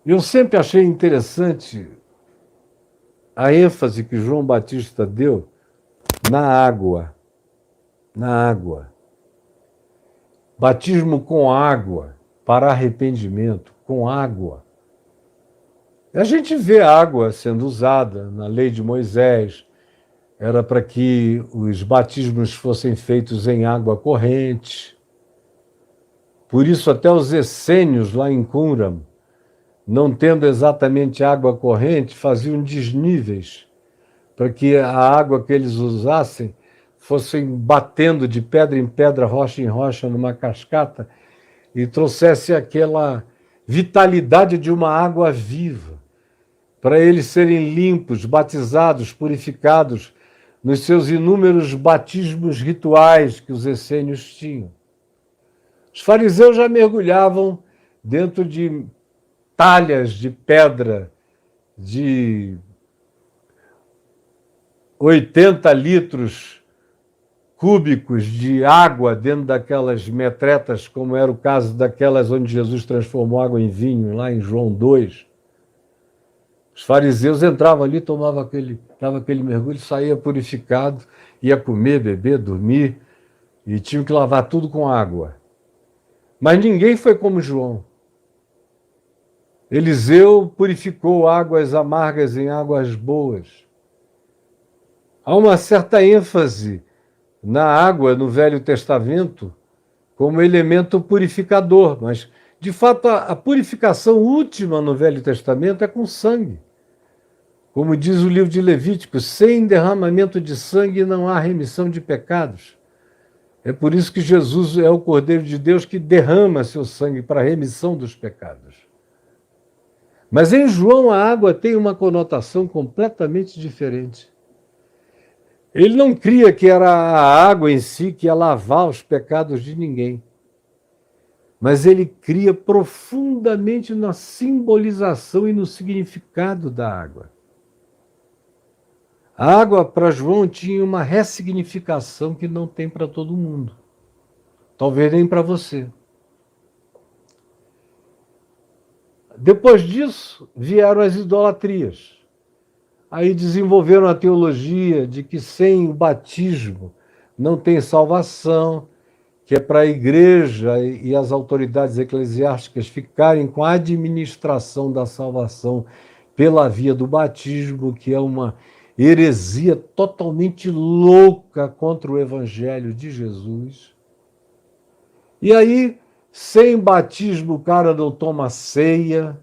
Eu sempre achei interessante a ênfase que João Batista deu na água, na água. Batismo com água para arrependimento, com água. A gente vê a água sendo usada na lei de Moisés, era para que os batismos fossem feitos em água corrente. Por isso, até os essênios lá em Qumran, não tendo exatamente água corrente, faziam desníveis para que a água que eles usassem fossem batendo de pedra em pedra, rocha em rocha, numa cascata, e trouxesse aquela vitalidade de uma água viva, para eles serem limpos, batizados, purificados nos seus inúmeros batismos rituais que os essênios tinham. Os fariseus já mergulhavam dentro de talhas de pedra de 80 litros cúbicos de água dentro daquelas metretas, como era o caso daquelas onde Jesus transformou água em vinho, lá em João 2. Os fariseus entravam ali, dava aquele mergulho, saía purificado, ia comer, beber, dormir, e tinham que lavar tudo com água. Mas ninguém foi como João. Eliseu purificou águas amargas em águas boas. Há uma certa ênfase na água no Velho Testamento como elemento purificador, mas, de fato, a purificação última no Velho Testamento é com sangue. Como diz o livro de Levítico, sem derramamento de sangue não há remissão de pecados. É por isso que Jesus é o Cordeiro de Deus que derrama seu sangue para a remissão dos pecados. Mas em João a água tem uma conotação completamente diferente. Ele não cria que era a água em si que ia lavar os pecados de ninguém. Mas ele cria profundamente na simbolização e no significado da água. A água para João tinha uma ressignificação que não tem para todo mundo. Talvez nem para você. Depois disso, vieram as idolatrias. Aí desenvolveram a teologia de que sem o batismo não tem salvação, que é para a igreja e as autoridades eclesiásticas ficarem com a administração da salvação pela via do batismo, que é uma heresia totalmente louca contra o evangelho de Jesus. E aí, sem batismo, o cara não toma ceia,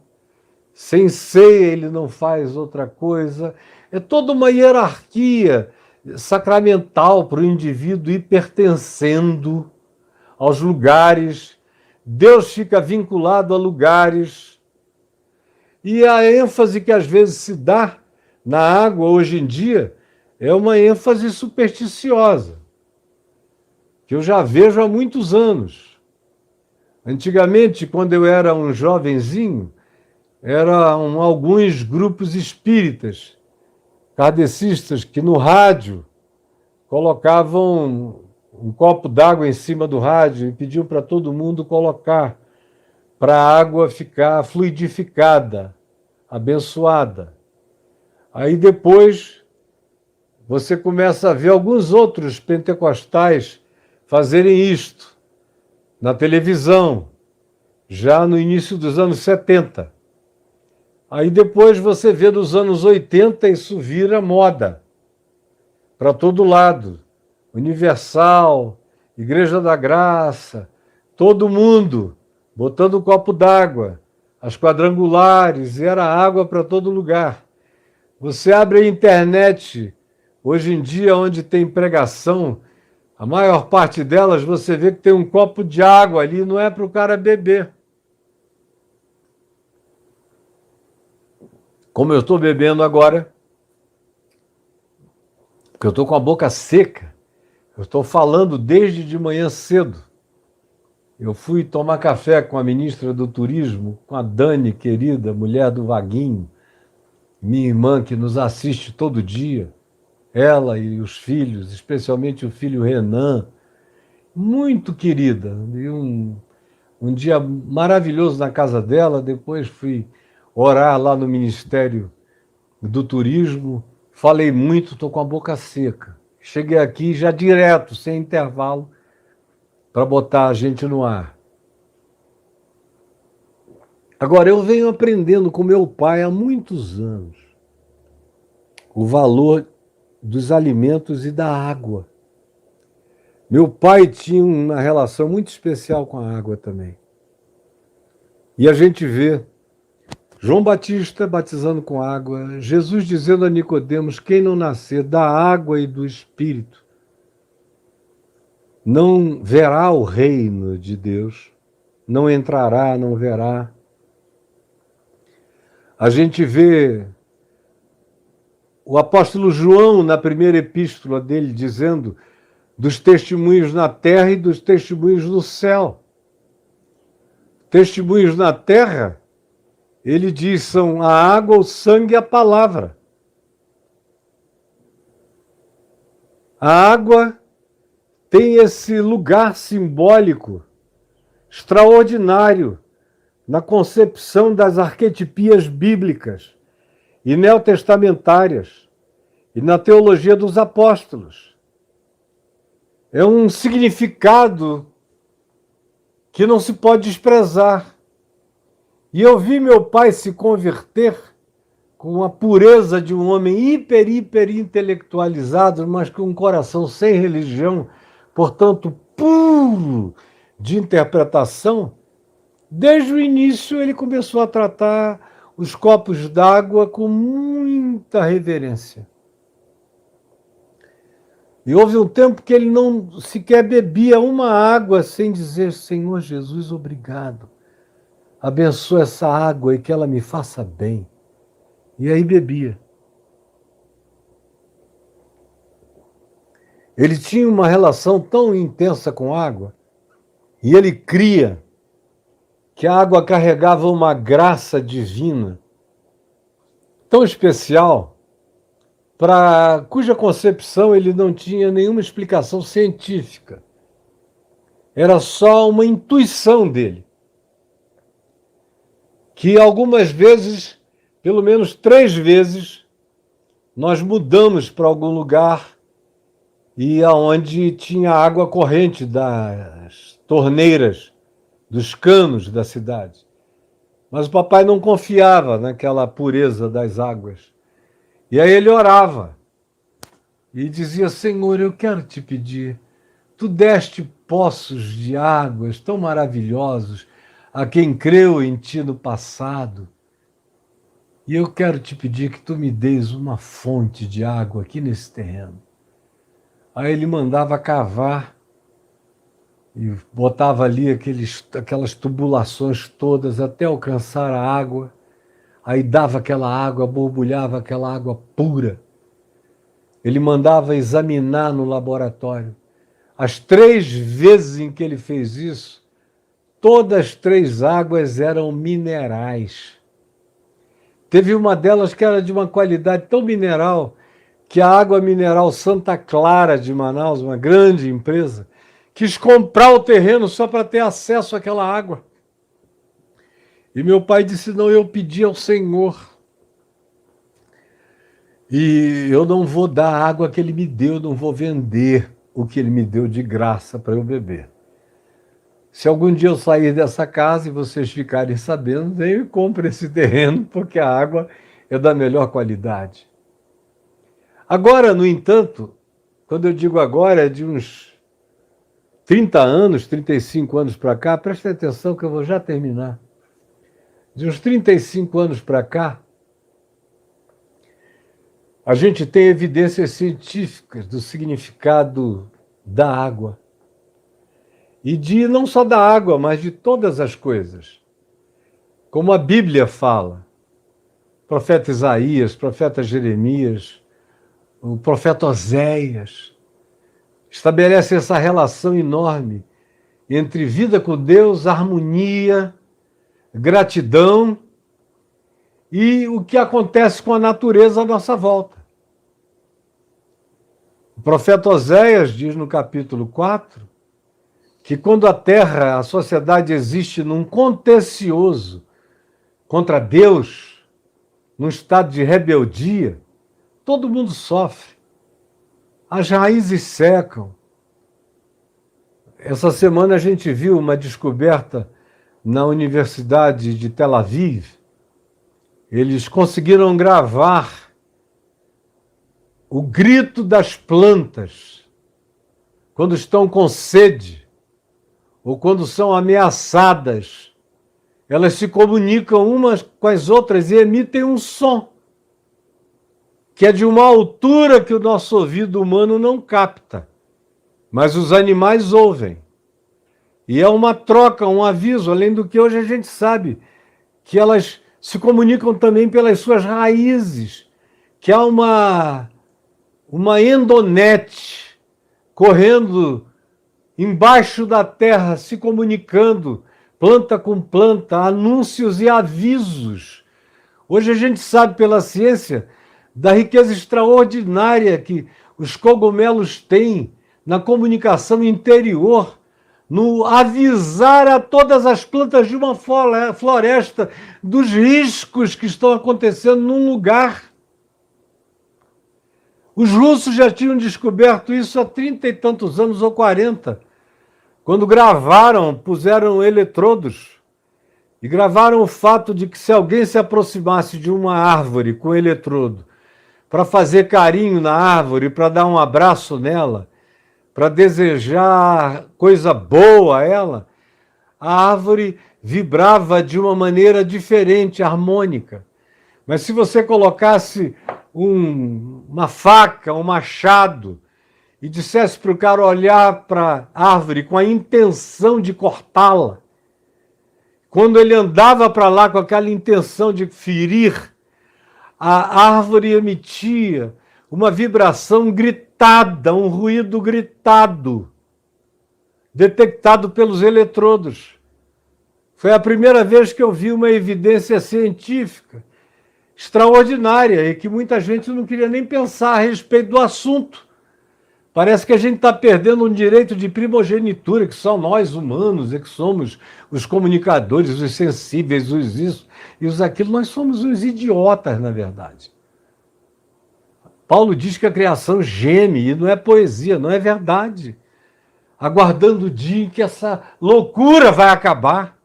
sem ceia ele não faz outra coisa. É toda uma hierarquia sacramental para o indivíduo ir pertencendo aos lugares. Deus fica vinculado a lugares. E a ênfase que às vezes se dá na água hoje em dia é uma ênfase supersticiosa, que eu já vejo há muitos anos. Antigamente, quando eu era um jovenzinho, eram alguns grupos espíritas, kardecistas, que no rádio colocavam um copo d'água em cima do rádio e pediam para todo mundo colocar para a água ficar fluidificada, abençoada. Aí depois você começa a ver alguns outros pentecostais fazerem isto na televisão, já no início dos anos 70. Aí depois você vê nos anos 80 isso vira moda para todo lado. Universal, Igreja da Graça, todo mundo botando um copo d'água, as quadrangulares, e era água para todo lugar. Você abre a internet, hoje em dia, onde tem pregação, a maior parte delas você vê que tem um copo de água ali, não é para o cara beber. Como eu estou bebendo agora, porque eu estou com a boca seca, eu estou falando desde de manhã cedo. Eu fui tomar café com a ministra do Turismo, com a Dani, querida, mulher do Vaguinho, minha irmã que nos assiste todo dia, ela e os filhos, especialmente o filho Renan, muito querida. E um dia maravilhoso na casa dela, depois fui orar lá no Ministério do Turismo, falei muito, estou com a boca seca. Cheguei aqui já direto, sem intervalo, para botar a gente no ar. Agora, eu venho aprendendo com meu pai há muitos anos o valor dos alimentos e da água. Meu pai tinha uma relação muito especial com a água também. E a gente vê João Batista batizando com água, Jesus dizendo a Nicodemos: quem não nascer da água e do Espírito não verá o reino de Deus, não entrará, não verá. A gente vê o apóstolo João, na primeira epístola dele, dizendo dos testemunhos na terra e dos testemunhos no céu. Testemunhos na terra, ele diz, são a água, o sangue e a palavra. A água tem esse lugar simbólico extraordinário na concepção das arquetipias bíblicas e neotestamentárias e na teologia dos apóstolos. É um significado que não se pode desprezar. E eu vi meu pai se converter com a pureza de um homem hiper intelectualizado, mas com um coração sem religião, portanto, puro de interpretação. Desde o início ele começou a tratar os copos d'água com muita reverência. E houve um tempo que ele não sequer bebia uma água sem dizer: Senhor Jesus, obrigado. Abençoa essa água e que ela me faça bem. E aí bebia. Ele tinha uma relação tão intensa com a água, e ele cria que a água carregava uma graça divina tão especial, para cuja concepção ele não tinha nenhuma explicação científica. Era só uma intuição dele. Que algumas vezes, pelo menos 3 vezes, nós mudamos para algum lugar e aonde tinha água corrente das torneiras, dos canos da cidade. Mas o papai não confiava naquela pureza das águas. E aí ele orava e dizia: Senhor, eu quero te pedir, tu deste poços de águas tão maravilhosos a quem creu em ti no passado, e eu quero te pedir que tu me deis uma fonte de água aqui nesse terreno. Aí ele mandava cavar e botava ali aquelas tubulações todas até alcançar a água. Aí dava aquela água, borbulhava aquela água pura. Ele mandava examinar no laboratório. As 3 vezes em que ele fez isso, todas as 3 águas eram minerais. Teve uma delas que era de uma qualidade tão mineral que a água mineral Santa Clara de Manaus, uma grande empresa, quis comprar o terreno só para ter acesso àquela água. E meu pai disse: não, eu pedi ao Senhor. E eu não vou dar a água que ele me deu, não vou vender o que ele me deu de graça para eu beber. Se algum dia eu sair dessa casa e vocês ficarem sabendo, venham e comprem esse terreno, porque a água é da melhor qualidade. Agora, no entanto, quando eu digo agora, é de uns 30 anos, 35 anos para cá, prestem atenção que eu vou já terminar. De uns 35 anos para cá, a gente tem evidências científicas do significado da água. E de não só da água, mas de todas as coisas. Como a Bíblia fala, o profeta Isaías, o profeta Jeremias, o profeta Oséias, estabelece essa relação enorme entre vida com Deus, harmonia, gratidão e o que acontece com a natureza à nossa volta. O profeta Oséias diz no capítulo 4 que quando a terra, a sociedade existe num contencioso contra Deus, num estado de rebeldia, todo mundo sofre. As raízes secam. Essa semana a gente viu uma descoberta na Universidade de Tel Aviv. Eles conseguiram gravar o grito das plantas quando estão com sede ou quando são ameaçadas. Elas se comunicam umas com as outras e emitem um som que é de uma altura que o nosso ouvido humano não capta, mas os animais ouvem. E é uma troca, um aviso, além do que hoje a gente sabe, que elas se comunicam também pelas suas raízes, que há uma endonet correndo embaixo da terra, se comunicando, planta com planta, anúncios e avisos. Hoje a gente sabe pela ciência da riqueza extraordinária que os cogumelos têm na comunicação interior, no avisar a todas as plantas de uma floresta dos riscos que estão acontecendo num lugar. Os russos já tinham descoberto isso há 30 e tantos anos, ou 40, quando gravaram, puseram eletrodos e gravaram o fato de que se alguém se aproximasse de uma árvore com eletrodo para fazer carinho na árvore, para dar um abraço nela, para desejar coisa boa a ela, a árvore vibrava de uma maneira diferente, harmônica. Mas se você colocasse uma faca, um machado, e dissesse para o cara olhar para a árvore com a intenção de cortá-la, quando ele andava para lá com aquela intenção de ferir, a árvore emitia uma vibração gritada, um ruído gritado, detectado pelos eletrodos. Foi a primeira vez que eu vi uma evidência científica extraordinária e que muita gente não queria nem pensar a respeito do assunto. Parece que a gente está perdendo um direito de primogenitura, que são nós humanos, e que somos os comunicadores, os sensíveis, os isso e os aquilo. Nós somos os idiotas, na verdade. Paulo diz que a criação geme, e não é poesia, não é verdade. Aguardando o dia em que essa loucura vai acabar.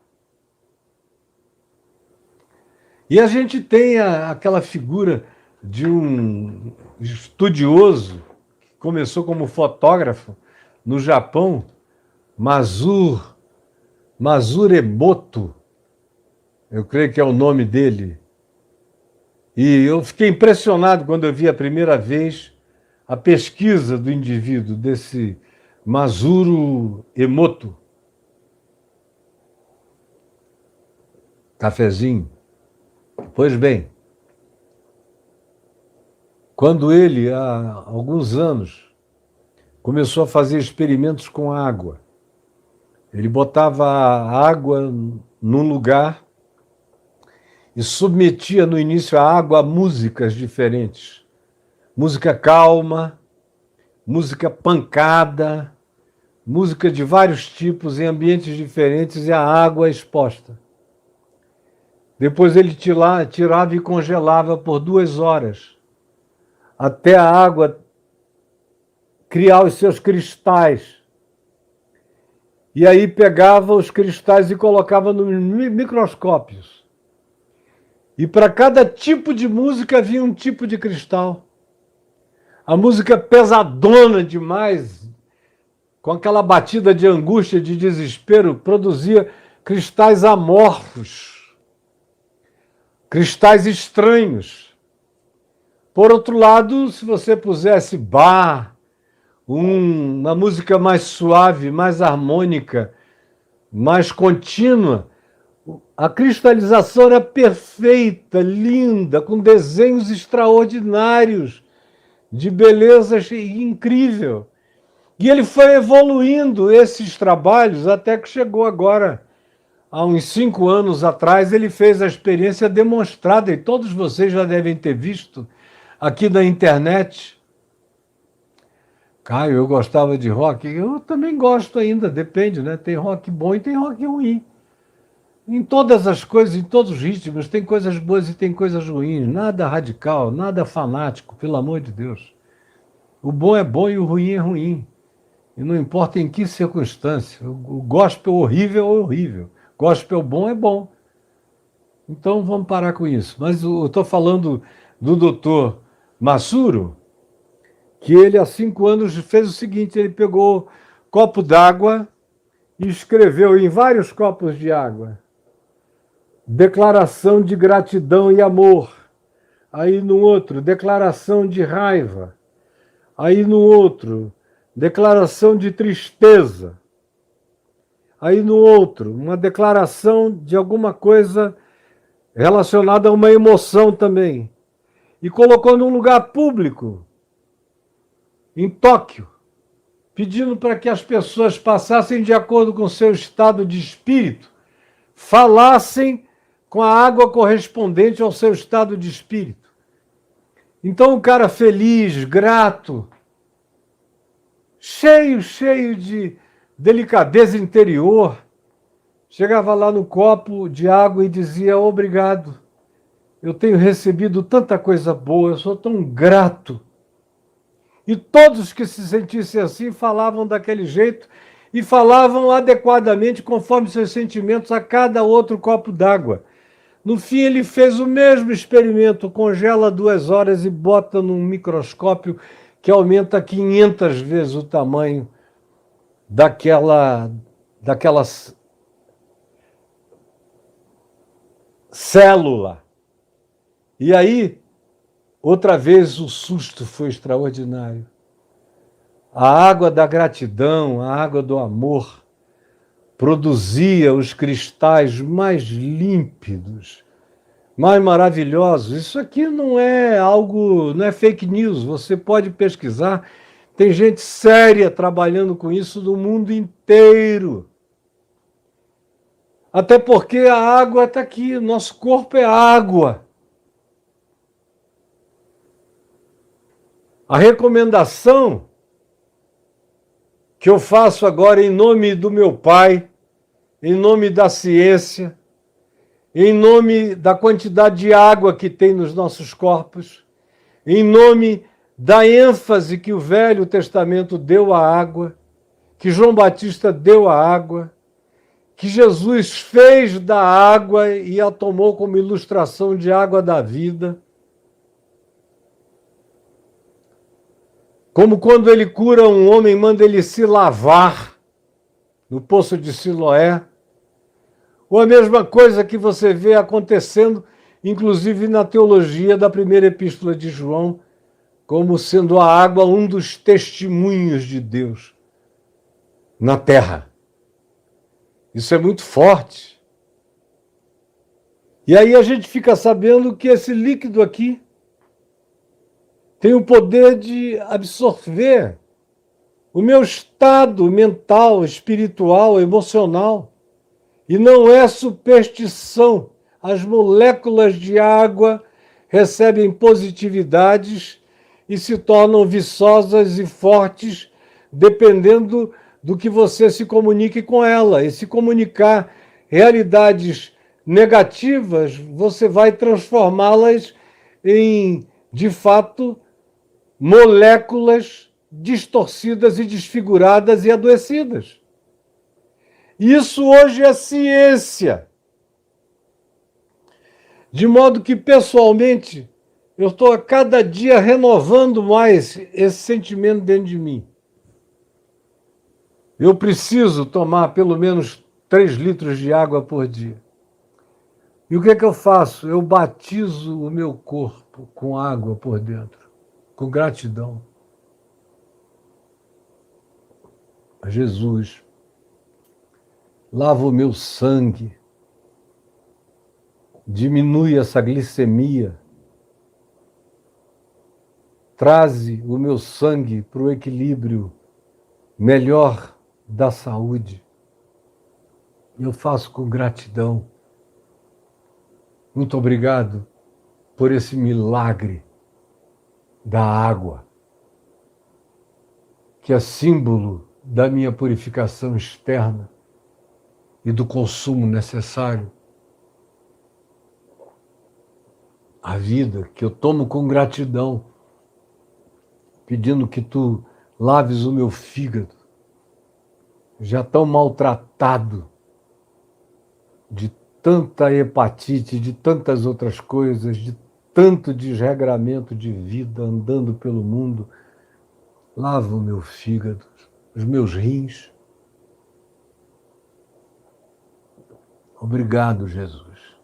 E a gente tem aquela figura de um estudioso, começou como fotógrafo no Japão, Masuro Emoto, eu creio que é o nome dele. E eu fiquei impressionado quando eu vi a primeira vez a pesquisa do indivíduo, desse Masuro Emoto. Cafezinho. Pois bem, quando ele, há alguns anos, começou a fazer experimentos com água, ele botava a água num lugar e submetia no início a água a músicas diferentes. Música calma, música pancada, música de vários tipos em ambientes diferentes e a água exposta. Depois ele tirava e congelava por 2 horas, até a água criar os seus cristais. E aí pegava os cristais e colocava nos microscópios. E para cada tipo de música havia um tipo de cristal. A música pesadona demais, com aquela batida de angústia, de desespero, produzia cristais amorfos, cristais estranhos. Por outro lado, se você pusesse bar, uma música mais suave, mais harmônica, mais contínua, a cristalização era perfeita, linda, com desenhos extraordinários, de beleza incrível. E ele foi evoluindo esses trabalhos até que chegou agora, há uns 5 anos atrás, ele fez a experiência demonstrada, e todos vocês já devem ter visto aqui na internet. Caio, eu gostava de rock, eu também gosto ainda, depende, né? Tem rock bom e tem rock ruim. Em todas as coisas, em todos os ritmos, tem coisas boas e tem coisas ruins. Nada radical, nada fanático, pelo amor de Deus. O bom é bom e o ruim é ruim. E não importa em que circunstância. O gospel horrível é horrível. Gospel bom é bom. Então vamos parar com isso. Mas eu estou falando do doutor Massuro, que ele há 5 anos fez o seguinte, ele pegou copo d'água e escreveu em vários copos de água declaração de gratidão e amor. Aí no outro, declaração de raiva. Aí no outro, declaração de tristeza. Aí no outro, uma declaração de alguma coisa relacionada a uma emoção também. E colocou num lugar público, em Tóquio, pedindo para que as pessoas passassem de acordo com seu estado de espírito, falassem com a água correspondente ao seu estado de espírito. Então o cara feliz, grato, cheio de delicadeza interior, chegava lá no copo de água e dizia: obrigado, eu tenho recebido tanta coisa boa, eu sou tão grato. E todos que se sentissem assim falavam daquele jeito e falavam adequadamente conforme seus sentimentos a cada outro copo d'água. No fim, ele fez o mesmo experimento, congela 2 horas e bota num microscópio que aumenta 500 vezes o tamanho daquela célula. E aí, outra vez, o susto foi extraordinário. A água da gratidão, a água do amor, produzia os cristais mais límpidos, mais maravilhosos. Isso aqui não é algo, não é fake news, você pode pesquisar. Tem gente séria trabalhando com isso no mundo inteiro. Até porque a água está aqui, nosso corpo é água. A recomendação que eu faço agora em nome do meu pai, em nome da ciência, em nome da quantidade de água que tem nos nossos corpos, em nome da ênfase que o Velho Testamento deu à água, que João Batista deu à água, que Jesus fez da água e a tomou como ilustração de água da vida. Como quando ele cura um homem, manda ele se lavar no poço de Siloé. Ou a mesma coisa que você vê acontecendo, inclusive na teologia da primeira epístola de João, como sendo a água um dos testemunhos de Deus na terra. Isso é muito forte. E aí a gente fica sabendo que esse líquido aqui tem o poder de absorver o meu estado mental, espiritual, emocional. E não é superstição. As moléculas de água recebem positividades e se tornam viçosas e fortes, dependendo do que você se comunique com ela. E se comunicar realidades negativas, você vai transformá-las em, de fato, moléculas distorcidas e desfiguradas e adoecidas. Isso hoje é ciência. De modo que, pessoalmente, eu estou a cada dia renovando mais esse sentimento dentro de mim. Eu preciso tomar pelo menos 3 litros de água por dia. E o que é que eu faço? Eu batizo o meu corpo com água por dentro, com gratidão a Jesus. Lavo o meu sangue, diminui essa glicemia, traze o meu sangue para o equilíbrio melhor da saúde. Eu faço com gratidão. Muito obrigado por esse milagre da água, que é símbolo da minha purificação externa e do consumo necessário à vida, que eu tomo com gratidão, pedindo que tu laves o meu fígado, já tão maltratado de tanta hepatite, de tantas outras coisas, de tanto desregramento de vida andando pelo mundo. Lava o meu fígado, os meus rins. Obrigado, Jesus.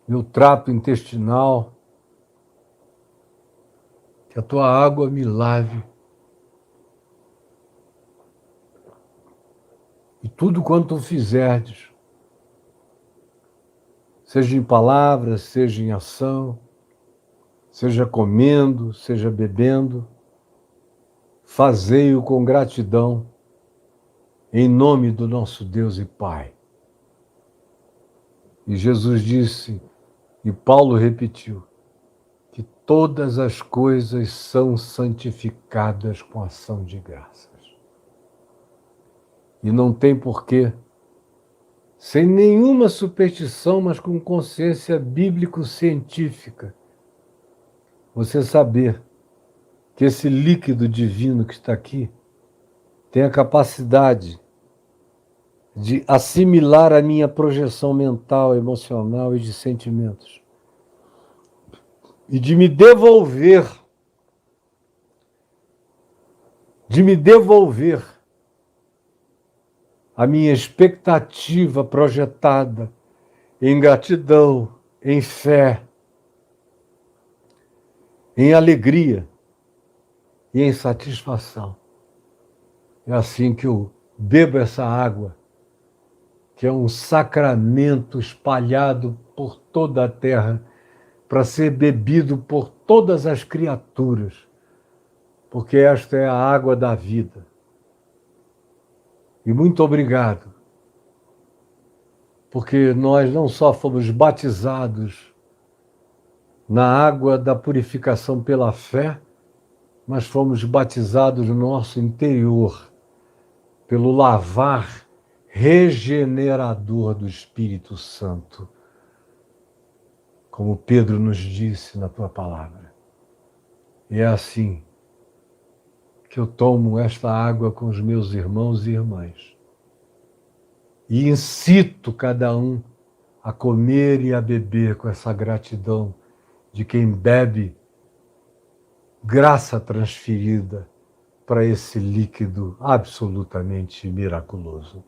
Meu trato intestinal, que a tua água me lave. E tudo quanto fizerdes, seja em palavras, seja em ação, seja comendo, seja bebendo, fazei-o com gratidão, em nome do nosso Deus e Pai. E Jesus disse, e Paulo repetiu, que todas as coisas são santificadas com ação de graças. E não tem porquê, sem nenhuma superstição, mas com consciência bíblico-científica, você saber que esse líquido divino que está aqui tem a capacidade de assimilar a minha projeção mental, emocional e de sentimentos. E de me devolver a minha expectativa projetada em gratidão, em fé, em alegria e em satisfação. É assim que eu bebo essa água, que é um sacramento espalhado por toda a terra, para ser bebido por todas as criaturas, porque esta é a água da vida. E muito obrigado, porque nós não só fomos batizados na água da purificação pela fé, mas fomos batizados no nosso interior pelo lavar regenerador do Espírito Santo, como Pedro nos disse na tua palavra. E é assim que eu tomo esta água com os meus irmãos e irmãs e incito cada um a comer e a beber com essa gratidão de quem bebe graça transferida para esse líquido absolutamente miraculoso.